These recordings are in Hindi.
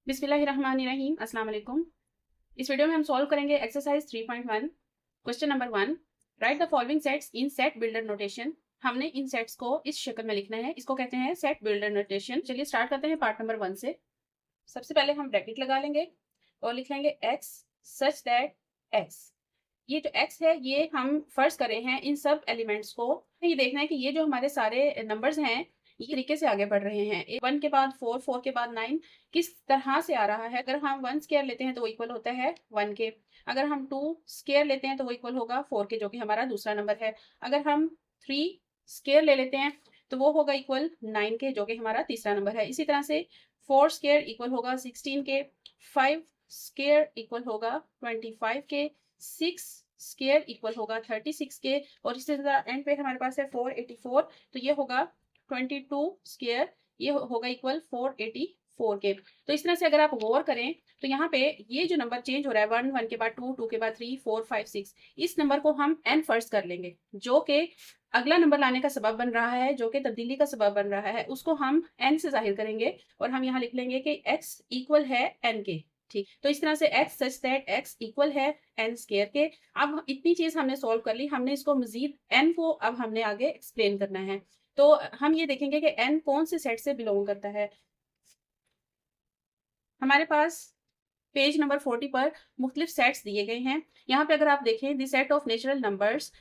बिस्मिल्लाहिर्रहमानिर्रहीम। अस्सलाम वालेकुम। इस वीडियो में हम सॉल्व करेंगे exercise 3.1 question number 1। Right the following sets in set builder notation. हमने इन सेट्स को इस शक्ल में लिखना है, इसको कहते हैं सेट बिल्डर नोटेशन। चलिए स्टार्ट करते हैं पार्ट नंबर 1 से। सबसे पहले हम ब्रैकेट लगा लेंगे और लिख लेंगे x सच दैट x। ये जो x है ये हम फर्ज कर रहे हैं इन सब एलिमेंट्स को। ये देखना है कि ये जो हमारे सारे नंबर्स हैं ये तरीके से आगे बढ़ रहे हैं। 1 के बाद 4, 4 के बाद 9 किस तरह से आ रहा है। अगर हम 1 स्क्वायर लेते हैं तो वो इक्वल होता है 1 के। अगर हम 2 स्क्वायर लेते हैं तो वो इक्वल होगा 4 के, जो कि हमारा दूसरा नंबर है। अगर हम 3 स्क्वायर ले लेते हैं तो वो होगा इक्वल 9 के, जो कि हमारा तीसरा नंबर है। इसी तरह से 4 स्क्वायर इक्वल होगा 16 के, 5 स्क्वायर इक्वल होगा 25 के, 6 स्क्वायर इक्वल होगा 36 के, और इसी तरह एंड पे हमारे पास है 484, तो ये होगा 22 स्क्वायर, ये होगा इक्वल 484 के। तो इस तरह से अगर आप गौर करें तो यहाँ पे ये जो नंबर चेंज हो रहा है 1, 1 के बाद 2, 2 के बाद 3, 4, 5, 6, इस नंबर को हम n फर्स्ट कर लेंगे, जो कि अगला नंबर लाने का सबब बन रहा है, जो कि तब्दीली का सबब बन रहा है, उसको हम n से जाहिर करेंगे और हम यहाँ लिख लेंगे कि x इक्वल है n के। ठीक, तो इस तरह से x such that x equal है n स्क्वायर के। अब इतनी चीज हमने सॉल्व कर ली, हमने इसको मजीद n को अब हमने आगे एक्सप्लेन करना है। तो हम ये देखेंगे कि n कौन से सेट से बिलोंग करता है। हमारे पास पेज नंबर 40 पर मुख्तलिफ सेट्स दिए गए हैं। यहाँ पे अगर आप देखें the set of natural numbers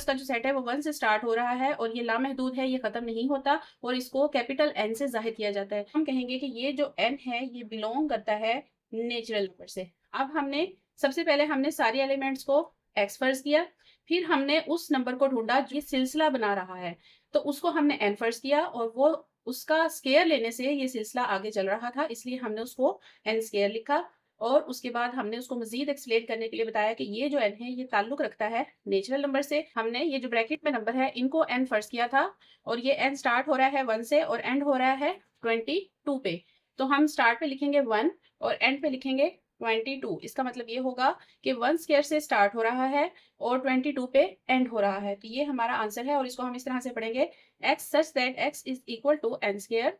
का जो सेट है वो 1 से स्टार्ट हो रहा है और ये लामहदूद है, ये खत्म नहीं होता और इसको कैपिटल N से जाहिर किया जाता है। हम कहेंगे कि ये जो N है ये बिलोंग करता है नेचुरल नंबर से। अब हमने सबसे पहले हमने सारे एलिमेंट्स को x फर्ज किया, फिर हमने उस नंबर को ढूंढा जो सिलसिला बना रहा है, तो उसको हमने n फर्ज किया और वो उसका स्केयर लेने से ये सिलसिला आगे चल रहा था, इसलिए हमने उसको n स्केयर लिखा। और उसके बाद हमने उसको मजीद एक्सप्लेन करने के लिए बताया कि ये जो n है ये ताल्लुक रखता है नेचुरल नंबर से। हमने ये जो ब्रैकेट में नंबर है इनको n फर्ज किया था और ये n स्टार्ट हो रहा है 1 से और एंड हो रहा है 22 पे। तो हम स्टार्ट पे लिखेंगे 1 और एंड पे लिखेंगे 22। इसका मतलब ये होगा कि 1 स्क्वायर से स्टार्ट हो रहा है और 22 पे एंड हो रहा है। तो ये हमारा आंसर है और इसको हम इस तरह से पढ़ेंगे x such that x is equal to n square,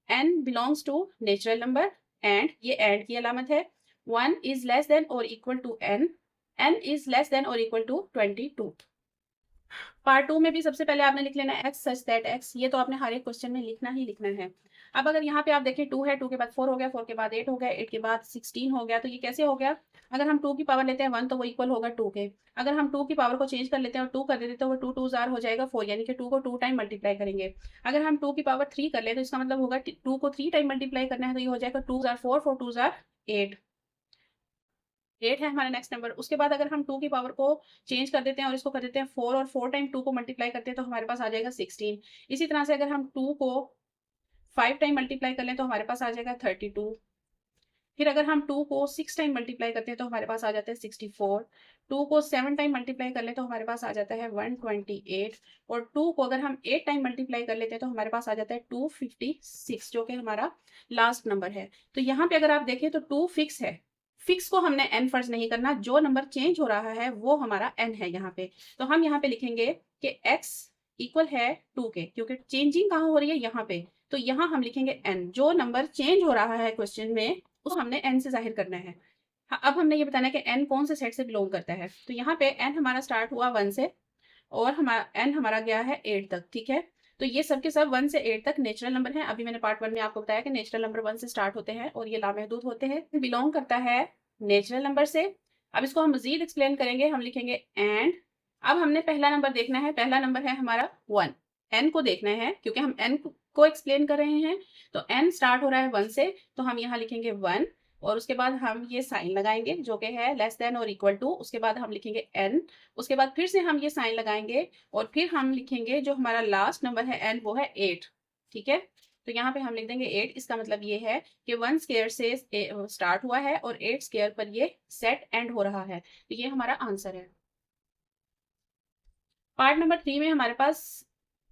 n belongs to natural number and ये एंड की अलामत है। 1 is less than or equal to n, n is less than or equal to 22। Part 2 में भी सबसे पहले आपने लिख लेना है x सच दैट x, ये तो आपने हर एक क्वेश्चन में लिखना ही लिखना है। अब अगर यहाँ पे आप देखें 2 है, 2 के बाद 4 हो गया, 4 के बाद 8 हो गया, 8 के बाद 16 हो गया, तो ये कैसे हो गया। अगर हम 2 की पावर लेते हैं 1 तो वो इक्वल होगा 2 के। अगर हम 2 की पावर को चेंज कर लेते हैं और 2 कर देते हैं तो वो 2 2 जार हो जाएगा 4, यानी कि 2 को 2 टाइम मल्टीप्लाई करेंगे। अगर हम 2 की पावर 3 कर ले तो इसका मतलब होगा 2 को 3 टाइम मल्टीप्लाई करना है, तो ये हो जाएगा 2 जार 4, 4 2 जार 8। 8 है हमारा नेक्स्ट नंबर। उसके बाद अगर हम 2 की पावर को चेंज कर देते हैं और इसको कर देते हैं 4 और 4 टाइम 2 को मल्टीप्लाई करते हैं तो हमारे पास आ जाएगा 16। इसी तरह से अगर हम 2 को 5 टाइम मल्टीप्लाई कर लें तो हमारे पास आ जाएगा 32। फिर अगर हम 2 को 6 टाइम मल्टीप्लाई करते हैं तो हमारे पास आ जाता है 64। 2 को 7 टाइम मल्टीप्लाई कर लें तो हमारे पास आ जाता है 128 और 2 को अगर हम 8 टाइम मल्टीप्लाई कर लेते हैं तो हमारे पास आ जाता है 256, जो कि हमारा लास्ट नंबर है। तो यहाँ पे अगर आप देखें तो 2 फिक्स है, फिक्स को हमने n फर्ज नहीं करना, जो नंबर चेंज हो रहा है वो हमारा n है यहाँ पे। तो हम यहाँ पे लिखेंगे कि x इक्वल है 2 के, क्योंकि चेंजिंग कहाँ हो रही है यहाँ पे, तो यहाँ हम लिखेंगे n। जो नंबर चेंज हो रहा है क्वेश्चन में उसको हमने n से जाहिर करना है। अब हमने ये बताना है कि n कौन से सेट से बिलोंग करता है। तो यहाँ पे n हमारा स्टार्ट हुआ 1 से और हमारा n हमारा गया है 8 तक, ठीक है। तो ये सब के सब 1 से 8 तक नेचुरल नंबर हैं। अभी मैंने पार्ट 1 में आपको बताया कि नेचुरल नंबर 1 से स्टार्ट होते हैं और ये लामहदूद होते हैं, बिलोंग करता है नेचुरल नंबर से। अब इसको हम मजीद एक्सप्लेन करेंगे, हम लिखेंगे एंड। अब हमने पहला नंबर देखना है, पहला नंबर है हमारा 1। n को देखना है क्योंकि हम n को एक्सप्लेन कर रहे हैं, तो n स्टार्ट हो रहा है 1 से, तो हम यहाँ लिखेंगे 1 और उसके बाद हम ये साइन लगाएंगे जो कि है लेस देन और इक्वल टू। उसके बाद हम लिखेंगे n, उसके बाद फिर से हम ये साइन लगाएंगे और फिर हम लिखेंगे जो हमारा लास्ट नंबर है n, वो है 8, ठीक है। तो यहाँ पे हम लिख देंगे 8। इसका मतलब ये है कि 1 स्क्वायर से स्टार्ट हुआ है और 8 स्क्वायर पर ये सेट एंड हो रहा है, तो ये हमारा आंसर है। पार्ट नंबर 3 में हमारे पास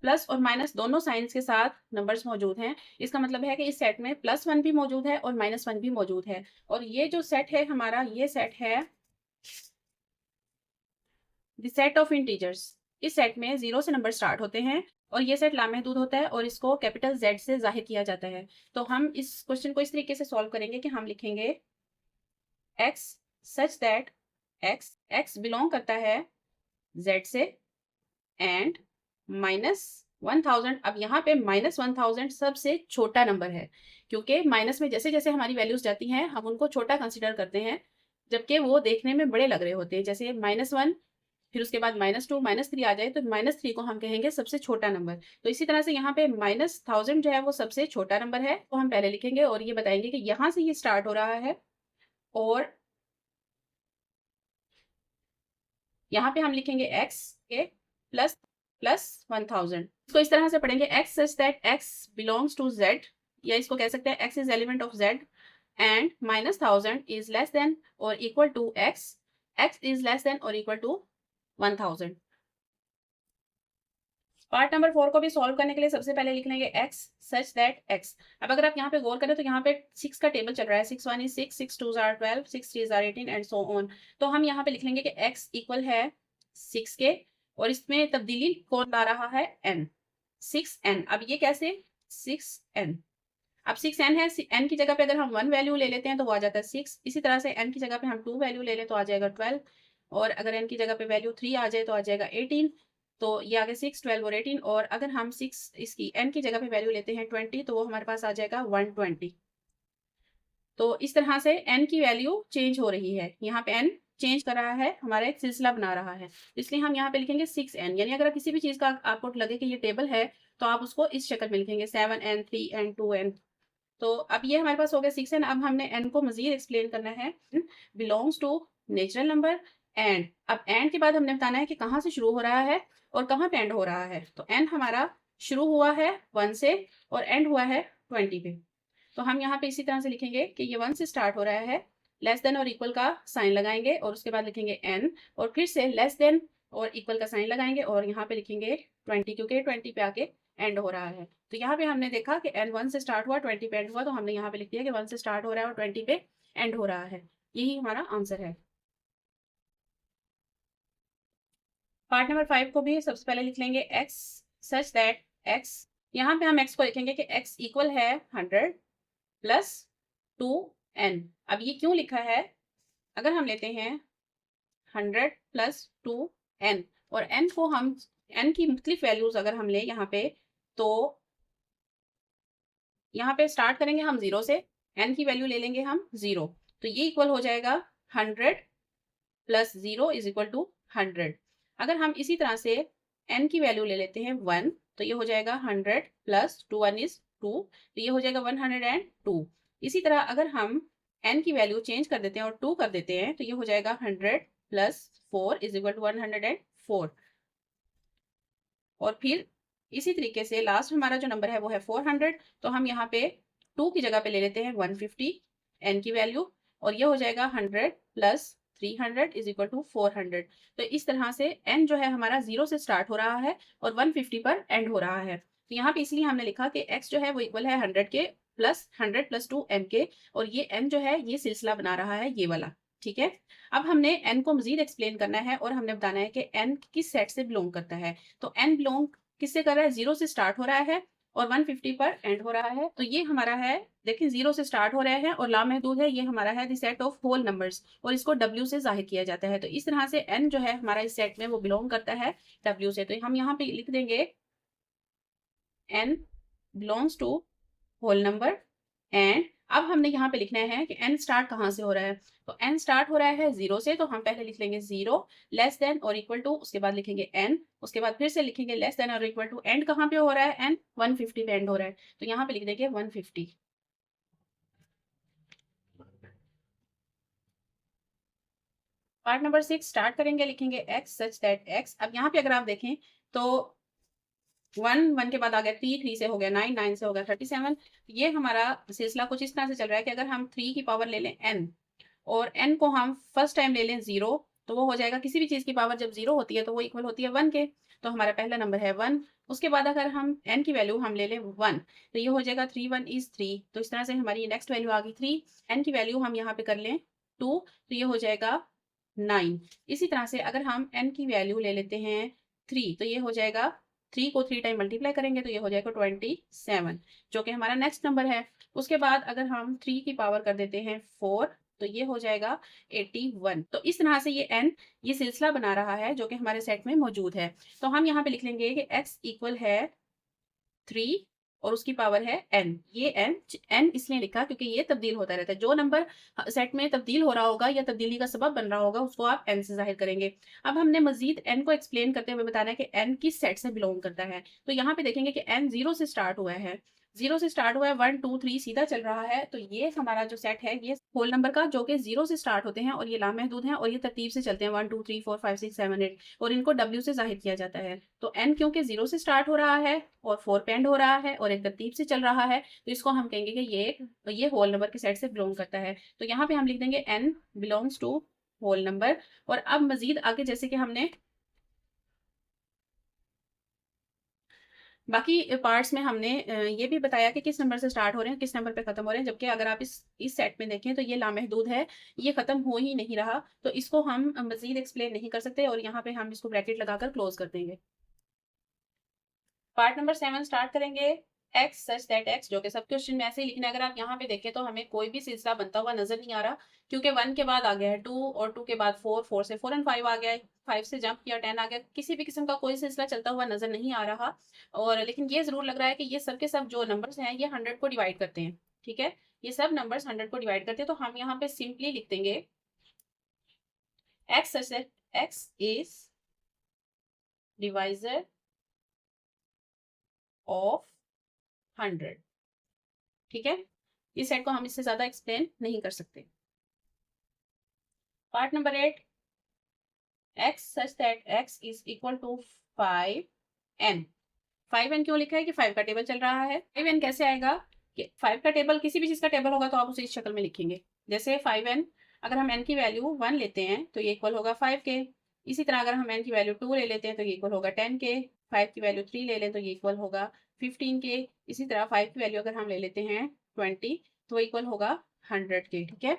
प्लस और माइनस दोनों साइंस के साथ नंबर्स मौजूद हैं। इसका मतलब है कि इस सेट में +1 भी मौजूद है और -1 भी मौजूद है। और ये जो सेट है हमारा, ये सेट है द सेट ऑफ इंटीजर्स। इस सेट में 0 से नंबर स्टार्ट होते हैं और ये सेट लामहदूद होता है और इसको कैपिटल Z से जाहिर किया जाता है। तो हम इस क्वेश्चन को इस तरीके से सॉल्व करेंगे कि हम लिखेंगे x such that x belong करता है Z से एंड -1000। अब यहाँ पे -1000 सबसे छोटा नंबर है, क्योंकि माइनस में जैसे जैसे हमारी वैल्यूज जाती हैं हम उनको छोटा कंसिडर करते हैं, जबकि वो देखने में बड़े लग रहे होते हैं। जैसे -1, फिर उसके बाद -2, -3 आ जाए तो -3 को हम कहेंगे सबसे छोटा नंबर। तो इसी तरह से यहाँ पे -1000 जो है वो सबसे छोटा नंबर है, तो हम पहले लिखेंगे और ये बताएंगे कि यहाँ से ये स्टार्ट हो रहा है और यहाँ पे हम लिखेंगे x के प्लस प्लस 1000। इसको इस तरह से पढ़ेंगे x such that x belongs to z, या इसको कह सकते हैं x is element of z and -1000 is less than और equal to x is less than और इक्वल टू 1000। पार्ट नंबर 4 को भी सॉल्व करने के लिए सबसे पहले लिख लेंगे x सच दैट x। अब अगर आप यहाँ पे गौर करें तो यहाँ पे 6 का टेबल चल रहा है, 6 1 is 6, 6 2 are 12, 6 3 are 18 and so on. तो हम यहाँ पे लिख लेंगे कि x इक्वल है 6 के, और इसमें तब्दीली कौन ला रहा है, n, 6n। अब ये कैसे, 6n, अब 6n है, n की जगह पे अगर हम 1 वैल्यू ले लेते हैं तो वो आ जाता है 6। इसी तरह से n की जगह पे हम 2 वैल्यू ले लें तो आ जाएगा 12, और अगर n की जगह पे वैल्यू 3 आ जाए तो आ जाएगा 18। तो ये आ गया 6, 12 और 18। और अगर हम 6 इसकी n की जगह पे वैल्यू लेते हैं 20 तो वो हमारे पास आ जाएगा 120। तो इस तरह से n की वैल्यू चेंज हो रही है, यहाँ पे n चेंज कर रहा है, हमारा एक सिलसिला बना रहा है, इसलिए हम यहाँ पे लिखेंगे 6n। यानी अगर किसी भी चीज का आपको लगे कि ये टेबल है तो आप उसको इस शक्ल में लिखेंगे 7n 3n 2n। तो अब ये हमारे पास हो गया 6n। अब हमने n को मजीद एक्सप्लेन करना है, belongs to natural number and. अब एंड के बाद हमने बताना है कि कहाँ से शुरू हो रहा है और कहाँ पे एंड हो रहा है। तो एंड हमारा शुरू हुआ है 1 से और एंड हुआ है 20 पे। तो हम यहाँ पे इसी तरह से लिखेंगे कि ये 1 से स्टार्ट हो रहा है, लेस देन और इक्वल का साइन लगाएंगे और उसके बाद लिखेंगे n, और फिर से लेस देन और इक्वल का साइन लगाएंगे और यहाँ पे लिखेंगे 20, क्योंकि 20 पे आके एंड हो रहा है। तो यहाँ पे हमने देखा कि n 1 से स्टार्ट हुआ, 20 पे एंड हुआ, तो हमने यहाँ पे लिख दिया कि 1 से स्टार्ट हो रहा है और 20 पे एंड हो रहा है। यही हमारा आंसर है। पार्ट नंबर 5 को भी सबसे पहले लिख लेंगे x सच दैट x। यहाँ पे हम x को लिखेंगे कि x इक्वल है 100 प्लस 2n। अब ये क्यों लिखा है, अगर हम लेते हैं 100 प्लस 2n और n को हम n की मुख्तलिफ वैल्यूज अगर हम ले यहाँ पे, तो यहाँ पे स्टार्ट करेंगे हम 0 से, n की वैल्यू ले लेंगे हम 0, तो ये इक्वल हो जाएगा 100 प्लस 0 इज इक्वल टू 100। अगर हम इसी तरह से n की वैल्यू ले लेते हैं 1, तो ये हो जाएगा 100 प्लस 2 1 इज 2, तो ये हो जाएगा 102। इसी तरह अगर हम n की वैल्यू चेंज कर देते हैं और 2 कर देते हैं तो ये हो जाएगा 100 प्लस 4 इज इक्वल टू 104। और फिर इसी तरीके से लास्ट हमारा जो नंबर है वो है 400, तो हम यहाँ पे 2 की जगह पे ले लेते हैं 150 n की वैल्यू, और ये हो जाएगा 100 प्लस 300 इज इक्वल टू 400। तो इस तरह से n जो है हमारा 0 से स्टार्ट हो रहा है और 150 पर एंड हो रहा है। तो यहाँ पे इसलिए हमने लिखा कि x जो है वो इक्वल है 100 के प्लस 100 प्लस 2 n के, और ये n जो है ये सिलसिला बना रहा है ये वाला। ठीक है, अब हमने n को मजीद एक्सप्लेन करना है और हमने बताना है कि n किस सेट से बिलोंग करता है। तो n बिलोंग किससे कर रहा है, 0 से स्टार्ट हो रहा है और 150 पर एंड हो रहा है। तो ये हमारा है, देखिए 0 से स्टार्ट हो रहे हैं और लामहदूद है, ये हमारा है the set of whole numbers, और इसको w से जाहिर किया जाता है। तो इस तरह से n जो है हमारा इस सेट में वो बिलोंग करता है w से। तो हम यहाँ पे लिख देंगे n belongs to whole number and. अब हमने यहाँ पे लिखना है कि n स्टार्ट कहाँ से हो रहा है। तो n स्टार्ट हो रहा है 0 से, तो हम पहले लिख लेंगे 0 लेस देन और इक्वल टू, उसके बाद लिखेंगे n, उसके बाद फिर से लिखेंगे लेस देन और इक्वल टू, एंड कहाँ पे हो रहा है, n 150 पे एंड हो रहा है, तो यहाँ पे लिख देंगे 150। पार्ट नंबर 6 स्टार्ट करेंगे, लिखेंगे x सच दैट x। अब यहाँ पे अगर आप देखें तो 1 के बाद आ गया 3 से हो गया 9 से हो गया 37। ये हमारा सिलसिला कुछ इस तरह से चल रहा है कि अगर हम 3 की पावर ले लें n और n को हम फर्स्ट टाइम ले लें 0, तो वो हो जाएगा, किसी भी चीज की पावर जब 0 होती है तो वो इक्वल होती है 1 के। तो हमारा पहला नंबर है 1। उसके बाद अगर हम n की वैल्यू हम ले लें 1, तो ये हो जाएगा 3 1 इज 3। तो इस तरह से हमारी नेक्स्ट वैल्यू आ गई 3। n की वैल्यू हम यहाँ पे कर लें 2, तो ये हो जाएगा 9। इसी तरह से अगर हम n की वैल्यू ले लेते हैं 3, तो ये हो जाएगा 3 को 3 टाइम मल्टीप्लाई करेंगे तो ये हो जाएगा 27, जो कि हमारा नेक्स्ट नंबर है। उसके बाद अगर हम 3 की पावर कर देते हैं 4, तो ये हो जाएगा 81। तो इस तरह से ये सिलसिला बना रहा है जो कि हमारे सेट में मौजूद है। तो हम यहाँ पे लिख लेंगे कि x इक्वल है 3 और उसकी पावर है n। ये n इसलिए लिखा क्योंकि ये तब्दील होता रहता है। जो नंबर सेट में तब्दील हो रहा होगा या तब्दीली का सबब बन रहा होगा उसको आप n से जाहिर करेंगे। अब हमने मजीद n को एक्सप्लेन करते हुए बताना है कि n किस सेट से बिलोंग करता है। तो यहाँ पे देखेंगे कि n 0 से स्टार्ट हुआ है, 0 से स्टार्ट हुआ है, 1 2 3 सीधा चल रहा है। तो ये हमारा जो सेट है ये होल नंबर का जो कि 0 से स्टार्ट होते हैं और ये लामहदूद हैं और ये तरतीब से चलते हैं 1 2 3 4 5 6 7 8 और इनको w से जाहिर किया जाता है। तो n क्योंकि 0 से स्टार्ट हो रहा है और 4 पे एंड हो रहा है और एक तरतीब से चल रहा है तो इसको हम कहेंगे कि ये होल नंबर के सेट से बिलोंग करता है। तो यहाँ पे हम लिख देंगे n belongs to whole number. और अब मजीद आगे जैसे कि हमने बाकी पार्ट्स में हमने ये भी बताया कि किस नंबर से स्टार्ट हो रहे हैं किस नंबर पे खत्म हो रहे हैं। जबकि अगर आप इस सेट में देखें तो ये लामहदूद है, ये खत्म हो ही नहीं रहा, तो इसको हम मजीद एक्सप्लेन नहीं कर सकते और यहाँ पे हम इसको ब्रैकेट लगाकर क्लोज कर देंगे। पार्ट नंबर 7 स्टार्ट करेंगे। x सच दैट x, जो कि सब क्वेश्चन में ऐसे ही लिखना है। अगर आप यहाँ पे देखें तो हमें कोई भी सिलसिला बनता हुआ नजर नहीं आ रहा क्योंकि 1 के बाद आ गया है 2 और 2 के बाद 4, 4 से 4 एंड 5 आ गया है, 5 से जंप किया 10 आ गया। किसी भी किस्म का कोई सिलसिला चलता हुआ नजर नहीं आ रहा। और लेकिन ये जरूर लग रहा है कि ये सब के सब जो नंबर्स हैं ये 100 को डिवाइड करते हैं। ठीक है, ये सब नंबर्स 100 को डिवाइड करते हैं। तो हम यहाँ पे सिंपली लिख देंगे x such that x is divisor of 100। ठीक है, इस सेट को हम इससे ज्यादा एक्सप्लेन नहीं कर सकते। Part number 8, x such that x is equal to 5n। 5n क्यों लिखा है कि 5 का टेबल चल रहा है। 5n कैसे आएगा कि 5 का टेबल किसी भी चीज का टेबल होगा तो आप उसे इस शक्ल में लिखेंगे। जैसे 5n, अगर हम n की वैल्यू 1 लेते हैं तो ये इक्वल होगा 5 के। इसी तरह अगर हम n की वैल्यू 2 ले लेते हैं तो ये इक्वल होगा 10 के। 5 की वैल्यू 3 ले लें तो ये इक्वल होगा 15 के। इसी तरह 5 की वैल्यू अगर हम ले लेते हैं 20 तो इक्वल होगा 100 के। ठीक है,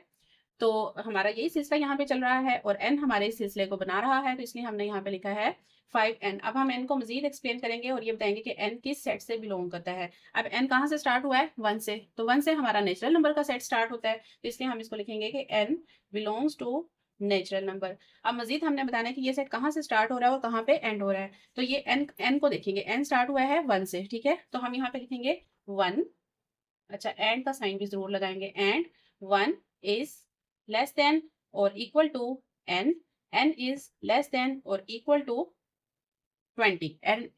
तो हमारा यही सिलसिला यहाँ पे चल रहा है और n हमारे इस सिलसिले को बना रहा है, तो इसलिए हमने यहाँ पे लिखा है 5n। अब हम n को मजीद एक्सप्लेन करेंगे और ये बताएंगे कि n किस सेट से बिलोंग करता है। अब n कहाँ से स्टार्ट हुआ है, 1 से, तो 1 से हमारा नेचुरल नंबर का सेट स्टार्ट होता है, तो इसलिए हम इसको लिखेंगे कि n belongs to natural number. अब मजीद हमने बताना है कि ये सेट कहाँ से स्टार्ट हो रहा है और कहाँ पे एंड हो रहा है। तो ये n को देखेंगे, n स्टार्ट हुआ है 1 से। ठीक है, तो हम यहाँ पे लिखेंगे 1। अच्छा, एंड का साइन भी जरूर लगाएंगे, एंड 1 इज लेस देन और equal to n, n is less than और इक्वल टू 20।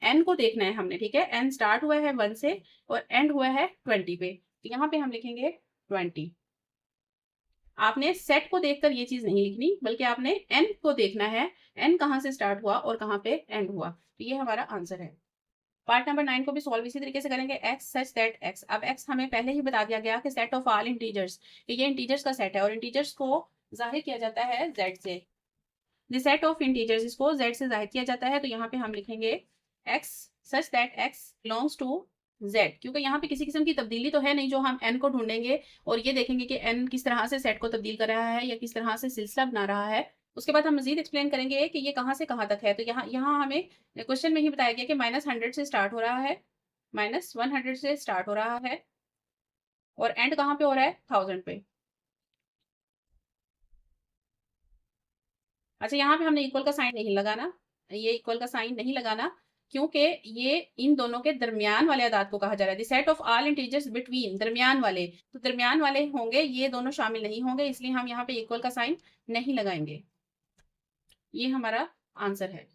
n को देखना है हमने। ठीक है, n स्टार्ट हुआ है 1 से और एंड हुआ है 20 पे, तो यहाँ पे हम लिखेंगे 20। आपने सेट को देखकर ये चीज नहीं लिखनी बल्कि आपने n को देखना है, n कहाँ से स्टार्ट हुआ और कहाँ पे एंड हुआ। तो ये हमारा आंसर है। पार्ट नंबर 9 को भी सॉल्व इसी तरीके से करेंगे। x सच दैट x, अब x हमें पहले ही बता दिया गया कि सेट ऑफ ऑल इंटीजर्स, ये इंटीजर्स का सेट है और इंटीजर्स को जाहिर किया जाता है z से। द सेट ऑफ इंटीजर्स, इसको z से जाहिर किया जाता है। तो यहाँ पे हम लिखेंगे x such that x belongs to z, क्योंकि यहाँ पे किसी किस्म की तब्दीली तो है नहीं जो हम n को ढूंढेंगे और ये देखेंगे कि n किस तरह से सेट को तब्दील कर रहा है या किस तरह से सिलसिला बना रहा है। उसके बाद हम मजीद एक्सप्लेन करेंगे कि ये कहाँ से कहाँ तक है। तो यहाँ हमें क्वेश्चन में ही बताया गया कि -100 से स्टार्ट हो रहा है, -100 से स्टार्ट हो रहा है और एंड कहाँ पे हो रहा है, 1000 पे। अच्छा, यहाँ पे हमने इक्वल का साइन नहीं लगाना, ये इक्वल का साइन नहीं लगाना क्योंकि ये इन दोनों के दरमियान वाले अदाद को कहा जा रहा है। The set of all integers between, दरमियान वाले, तो दरमियान वाले होंगे, ये दोनों शामिल नहीं होंगे, इसलिए हम यहाँ पे इक्वल का साइन नहीं लगाएंगे। ये हमारा आंसर है।